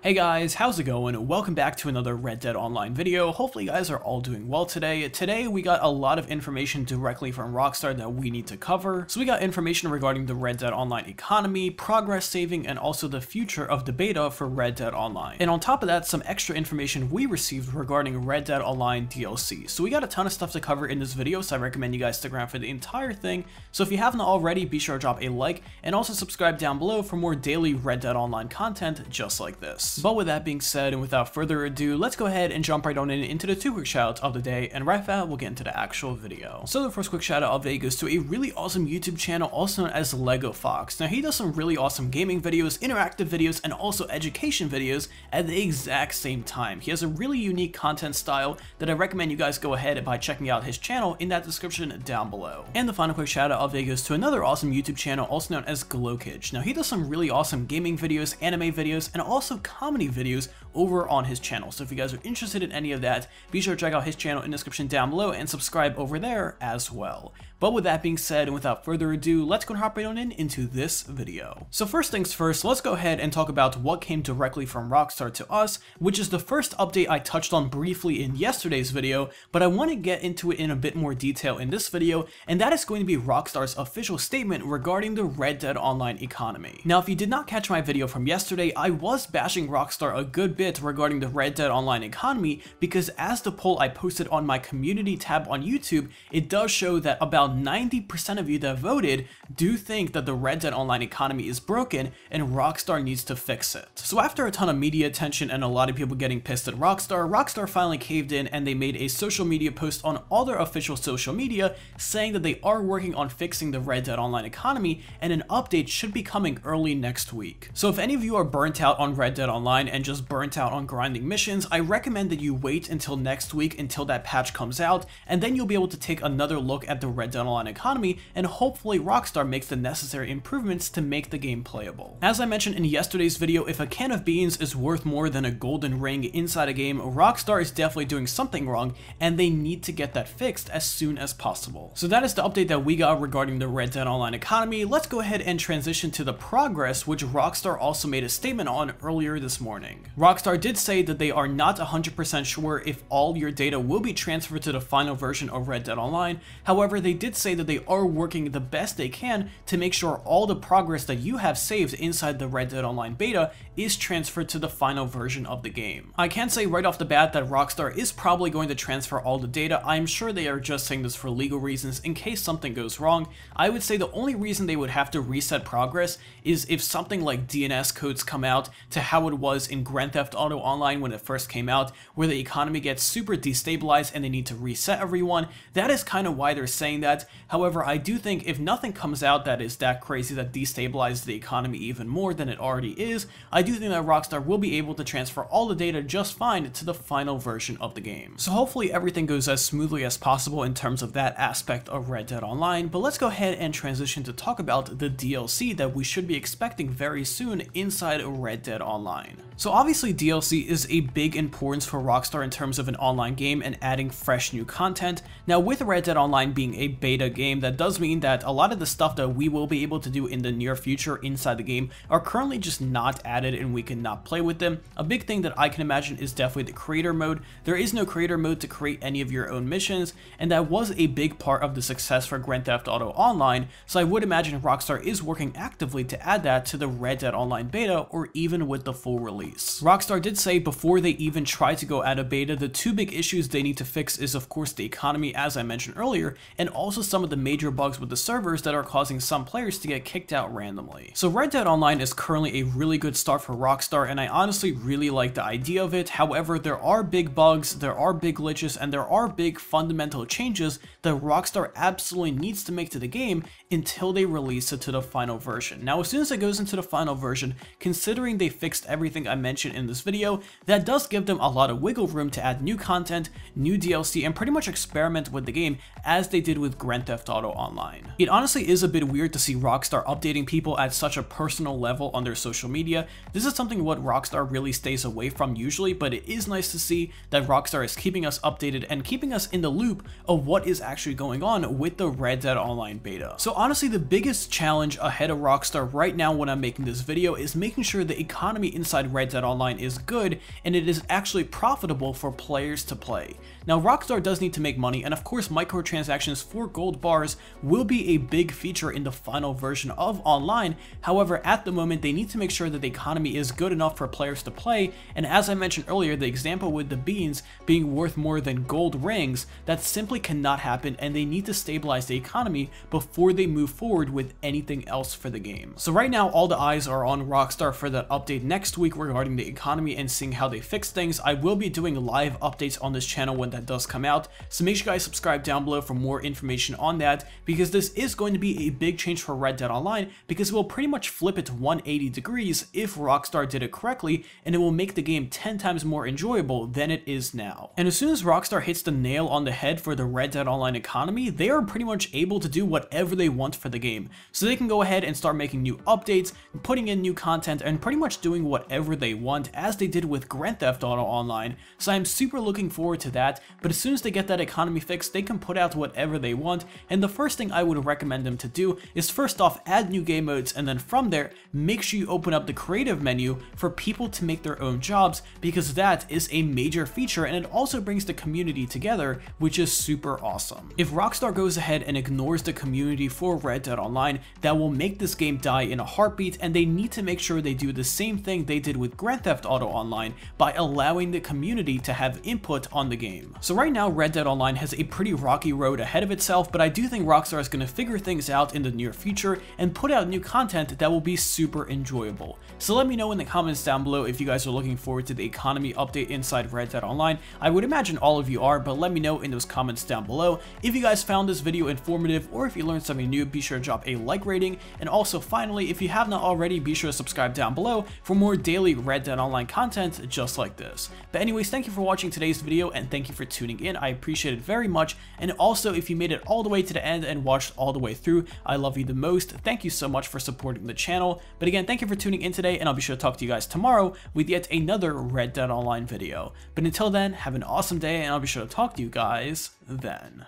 Hey guys, how's it going? Welcome back to another Red Dead Online video. Hopefully you guys are all doing well today. Today we got a lot of information directly from Rockstar that we need to cover. So we got information regarding the Red Dead Online economy, progress saving, and also the future of the beta for Red Dead Online. And on top of that, some extra information we received regarding Red Dead Online DLC. So we got a ton of stuff to cover in this video, so I recommend you guys stick around for the entire thing. So if you haven't already, be sure to drop a like and also subscribe down below for more daily Red Dead Online content just like this. But with that being said, and without further ado, let's go ahead and jump right on into the two quick shoutouts of the day, and right now we'll get into the actual video. So the first quick shoutout of the day goes to a really awesome YouTube channel also known as Lego Fox. Now he does some really awesome gaming videos, interactive videos, and also education videos at the exact same time. He has a really unique content style that I recommend you guys go ahead by checking out his channel in that description down below. And the final quick shoutout of the day goes to another awesome YouTube channel also known as Glowkage. Now he does some really awesome gaming videos, anime videos, and also comedy videos over on his channel. So if you guys are interested in any of that, be sure to check out his channel in the description down below and subscribe over there as well. But with that being said, and without further ado, let's go and hop right on into this video. So first things first, let's go ahead and talk about what came directly from Rockstar to us, which is the first update I touched on briefly in yesterday's video, but I want to get into it in a bit more detail in this video, and that is going to be Rockstar's official statement regarding the Red Dead Online economy. Now, if you did not catch my video from yesterday, I was bashing Rockstar a good bit regarding the Red Dead Online economy because as the poll I posted on my community tab on YouTube, it does show that about 90% of you that voted do think that the Red Dead Online economy is broken and Rockstar needs to fix it. So after a ton of media attention and a lot of people getting pissed at Rockstar finally caved in and they made a social media post on all their official social media saying that they are working on fixing the Red Dead Online economy and an update should be coming early next week. So if any of you are burnt out on Red Dead Online and just burnt out on grinding missions, I recommend that you wait until next week until that patch comes out, and then you'll be able to take another look at the Red Dead Online economy, and hopefully Rockstar makes the necessary improvements to make the game playable. As I mentioned in yesterday's video, if a can of beans is worth more than a golden ring inside a game, Rockstar is definitely doing something wrong, and they need to get that fixed as soon as possible. So that is the update that we got regarding the Red Dead Online economy. Let's go ahead and transition to the progress, which Rockstar also made a statement on earlier this morning. Rockstar did say that they are not 100% sure if all your data will be transferred to the final version of Red Dead Online. However, they did say that they are working the best they can to make sure all the progress that you have saved inside the Red Dead Online beta is transferred to the final version of the game. I can say right off the bat that Rockstar is probably going to transfer all the data. I'm sure they are just saying this for legal reasons in case something goes wrong. I would say the only reason they would have to reset progress is if something like DNS codes come out to how it was in Grand Theft Auto Online when it first came out, where the economy gets super destabilized and they need to reset everyone. That is kind of why they're saying that. However, I do think if nothing comes out that is that crazy that destabilizes the economy even more than it already is, I do think that Rockstar will be able to transfer all the data just fine to the final version of the game. So hopefully everything goes as smoothly as possible in terms of that aspect of Red Dead Online, but let's go ahead and transition to talk about the DLC that we should be expecting very soon inside Red Dead Online. So obviously DLC is a big importance for Rockstar in terms of an online game and adding fresh new content. Now with Red Dead Online being a beta game, that does mean that a lot of the stuff that we will be able to do in the near future inside the game are currently just not added and we cannot play with them. A big thing that I can imagine is definitely the creator mode. There is no creator mode to create any of your own missions, and that was a big part of the success for Grand Theft Auto Online, so I would imagine Rockstar is working actively to add that to the Red Dead Online beta or even with the full release. Rockstar did say before they even try to go out of beta, the two big issues they need to fix is of course the economy as I mentioned earlier, and also some of the major bugs with the servers that are causing some players to get kicked out randomly. So Red Dead Online is currently a really good start for Rockstar, and I honestly really like the idea of it. However, there are big bugs, there are big glitches, and there are big fundamental changes that Rockstar absolutely needs to make to the game until they release it to the final version. Now, as soon as it goes into the final version, considering they fixed everything I mentioned in this video, that does give them a lot of wiggle room to add new content, new DLC, and pretty much experiment with the game as they did with Grand Theft Auto Online. It honestly is a bit weird to see Rockstar updating people at such a personal level on their social media. This is something what Rockstar really stays away from usually, but it is nice to see that Rockstar is keeping us updated and keeping us in the loop of what is actually going on with the Red Dead Online beta. So honestly, the biggest challenge ahead of Rockstar right now when I'm making this video is making sure the economy inside Red Dead Online is good and it is actually profitable for players to play. Now Rockstar does need to make money, and of course microtransactions for gold bars will be a big feature in the final version of Online. However, at the moment they need to make sure that the economy is good enough for players to play, and as I mentioned earlier, the example with the beans being worth more than gold rings, that simply cannot happen, and they need to stabilize the economy before they move forward with anything else for the game. So right now all the eyes are on Rockstar for that update next week regarding the economy and seeing how they fix things. I will be doing live updates on this channel when that does come out, so make sure you guys subscribe down below for more information on that, because this is going to be a big change for Red Dead Online, because it will pretty much flip it 180 degrees if Rockstar did it correctly, and it will make the game 10 times more enjoyable than it is now. And as soon as Rockstar hits the nail on the head for the Red Dead Online economy, they are pretty much able to do whatever they want for the game. So they can go ahead and start making new updates, putting in new content, and pretty much doing whatever they want, as they did with Grand Theft Auto Online. So I'm super looking forward to that, but as soon as they get that economy fixed, they can put out whatever they want, and the first thing I would recommend them to do is first off add new game modes, and then from there make sure you open up the creative menu for people to make their own jobs, because that is a major feature and it also brings the community together, which is super awesome. If Rockstar goes ahead and ignores the community for Red Dead Online, that will make this game die in a heartbeat, and they need to make sure they do the same thing they did with Grand Theft Auto Online by allowing the community to have input on the game. So right now Red Dead Online has a pretty rocky road ahead of itself, but I do think Rockstar is going to figure things out in the near future and put out new content that will be super enjoyable. So let me know in the comments down below if you guys are looking forward to the economy update inside Red Dead Online. I would imagine all of you are, but let me know in those comments down below. If you guys found this video informative or if you learned something new, be sure to drop a like rating, and also finally, if you have not already, be sure to subscribe down below for more daily Red Dead Online content just like this. But anyways, thank you for watching today's video and thank you for tuning in. I appreciate it very much, and also if you made it all the way to the end and watched all the way through, I love you the most. Thank you so much for supporting the channel. But again, thank you for tuning in today, and I'll be sure to talk to you guys tomorrow with yet another Red Dead Online video. But until then, have an awesome day, and I'll be sure to talk to you guys then.